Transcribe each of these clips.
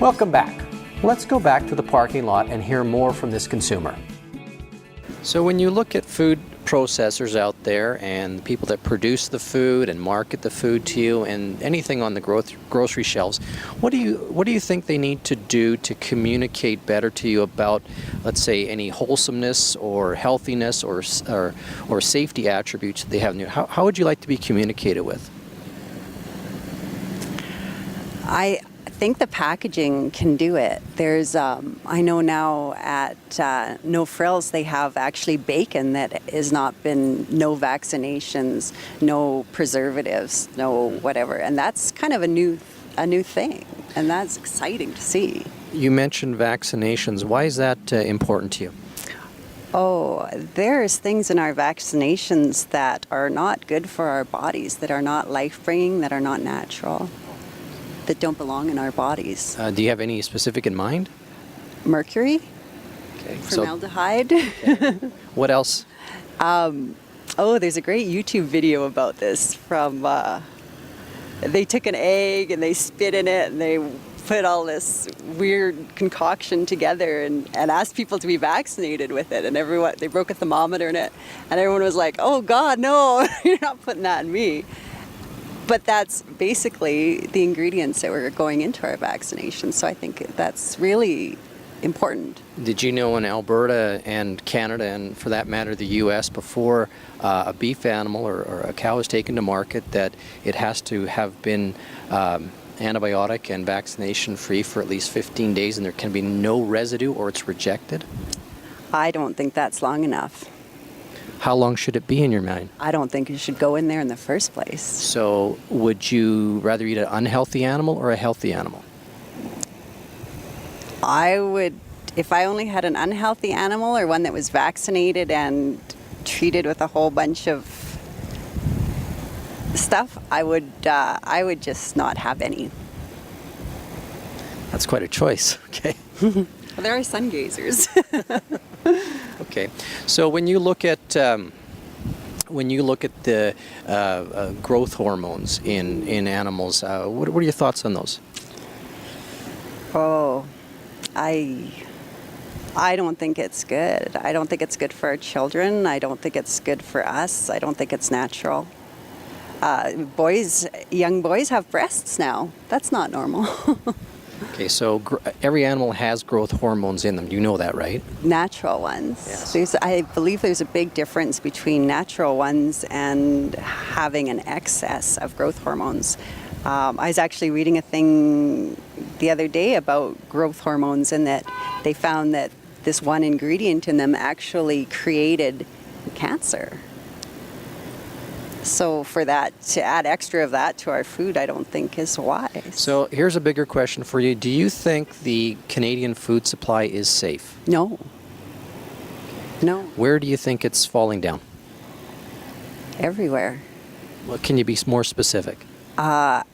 Welcome back. Let's go back to the parking lot and hear more from this consumer. So when you look at food processors out there and the people that produce the food and market the food to you and anything on the grocery shelves, what do you think they need to do to communicate better to you about, let's say, any wholesomeness or healthiness or safety attributes that they have in you? How would you like to be communicated with? I think the packaging can do it. There's, I know now at No Frills they have actually bacon that has not been no vaccinations, no preservatives, no whatever, and that's kind of a new thing, and that's exciting to see. You mentioned vaccinations. Why is that important to you? Oh, there's things in our vaccinations that are not good for our bodies, that are not life-bringing, that are not natural, that don't belong in our bodies. Do you have any specific in mind? Mercury, Okay. formaldehyde. Okay. What else? There's a great YouTube video about this from, they took an egg and they spit in it and they put all this weird concoction together and asked people to be vaccinated with it, and they broke a thermometer in it and everyone was like, oh God, no, you're not putting that in me. But that's basically the ingredients that were going into our vaccinations. So I think that's really important. Did you know in Alberta and Canada, and for that matter the U.S., before a beef animal or a cow is taken to market, that it has to have been antibiotic and vaccination free for at least 15 days and there can be no residue or it's rejected? I don't think that's long enough. How long should it be in your mind? I don't think it should go in there in the first place. So would you rather eat an unhealthy animal or a healthy animal? I would, if I only had an unhealthy animal or one that was vaccinated and treated with a whole bunch of stuff, I would just not have any. That's quite a choice. Okay. Well, there are sun gazers. Okay. So when you look at the growth hormones in animals, what are your thoughts on those? Oh, I don't think it's good. I don't think it's good for our children. I don't think it's good for us. I don't think it's natural. Young boys have breasts now. That's not normal. Okay, so every animal has growth hormones in them. You know that, right? Natural ones. Yes. I believe there's a big difference between natural ones and having an excess of growth hormones. I was actually reading a thing the other day about growth hormones, and that they found that this one ingredient in them actually created cancer. So for that, to add extra of that to our food, I don't think is wise. So here's a bigger question for you. Do you think the Canadian food supply is safe? No. No. Where do you think it's falling down? Everywhere. Well, can you be more specific?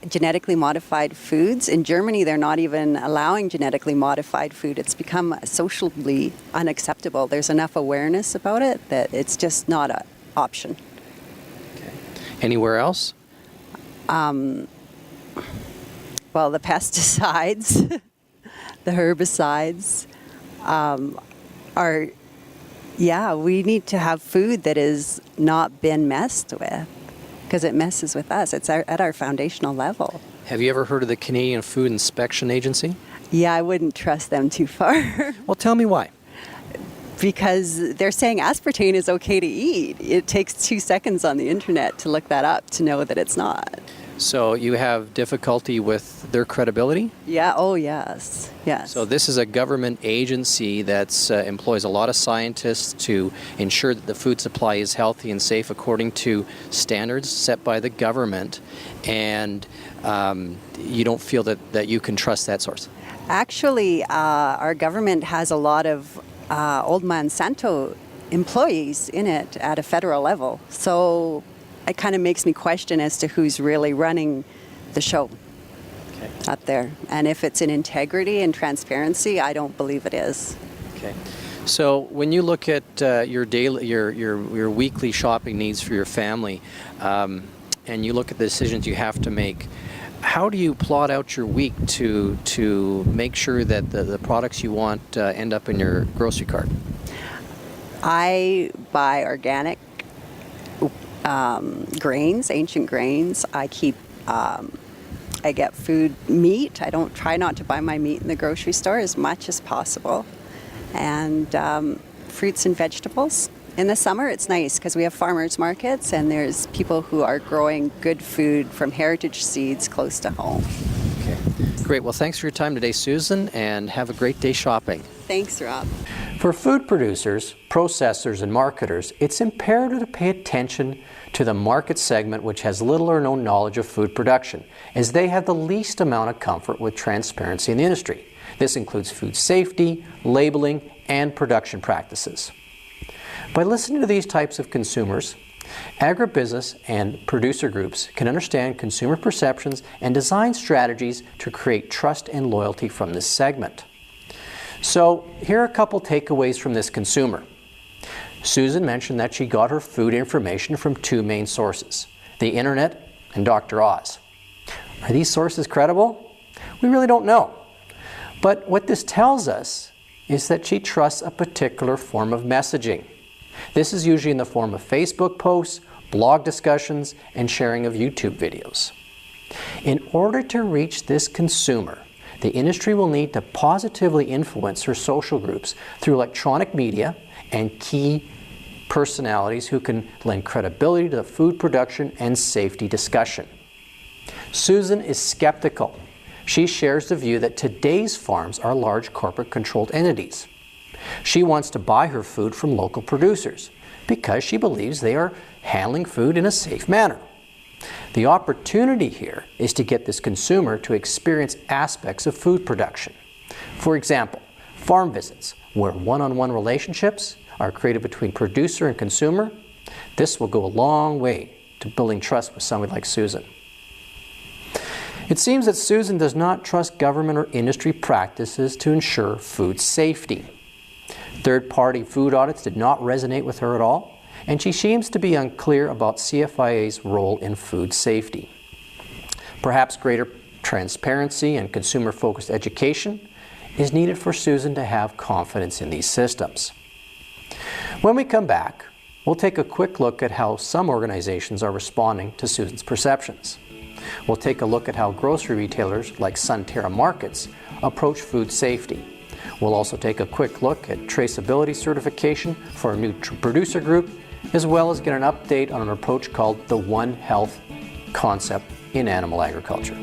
Genetically modified foods. In Germany, they're not even allowing genetically modified food. It's become socially unacceptable. There's enough awareness about it that it's just not an option. Anywhere else? Well, the pesticides, the herbicides we need to have food that has not been messed with, because it messes with us. It's at our foundational level. Have you ever heard of the Canadian Food Inspection Agency? Yeah, I wouldn't trust them too far. Well, tell me why. Because they're saying aspartame is okay to eat. It takes 2 seconds on the internet to look that up to know that it's not. So you have difficulty with their credibility? Yeah, oh yes, yes. So this is a government agency that employs a lot of scientists to ensure that the food supply is healthy and safe according to standards set by the government, and you don't feel that you can trust that source? Actually, our government has a lot of old Monsanto employees in it at a federal level. So it kind of makes me question as to who's really running the show up there. And if it's in integrity and transparency, I don't believe it is. Okay. So when you look at your weekly shopping needs for your family, and you look at the decisions you have to make, How do you plot out your week to make sure that the products you want end up in your grocery cart? I buy organic grains, ancient grains. I get food meat. I don't try not to buy my meat in the grocery store as much as possible. And fruits and vegetables. In the summer, it's nice because we have farmers markets and there's people who are growing good food from heritage seeds close to home. Okay, great. Well, thanks for your time today, Susan, and have a great day shopping. Thanks, Rob. For food producers, processors, and marketers, it's imperative to pay attention to the market segment which has little or no knowledge of food production, as they have the least amount of comfort with transparency in the industry. This includes food safety, labeling, and production practices. By listening to these types of consumers, agribusiness and producer groups can understand consumer perceptions and design strategies to create trust and loyalty from this segment. So here are a couple takeaways from this consumer. Susan mentioned that she got her food information from two main sources, the internet and Dr. Oz. Are these sources credible? We really don't know. But what this tells us is that she trusts a particular form of messaging. This is usually in the form of Facebook posts, blog discussions, and sharing of YouTube videos. In order to reach this consumer, the industry will need to positively influence her social groups through electronic media and key personalities who can lend credibility to the food production and safety discussion. Susan is skeptical. She shares the view that today's farms are large corporate-controlled entities. She wants to buy her food from local producers because she believes they are handling food in a safe manner. The opportunity here is to get this consumer to experience aspects of food production. For example, farm visits, where one-on-one relationships are created between producer and consumer. This will go a long way to building trust with somebody like Susan. It seems that Susan does not trust government or industry practices to ensure food safety. Third-party food audits did not resonate with her at all, and she seems to be unclear about CFIA's role in food safety. Perhaps greater transparency and consumer-focused education is needed for Susan to have confidence in these systems. When we come back, we'll take a quick look at how some organizations are responding to Susan's perceptions. We'll take a look at how grocery retailers like Sunterra Markets approach food safety. We'll also take a quick look at traceability certification for a new producer group, as well as get an update on an approach called the One Health concept in animal agriculture.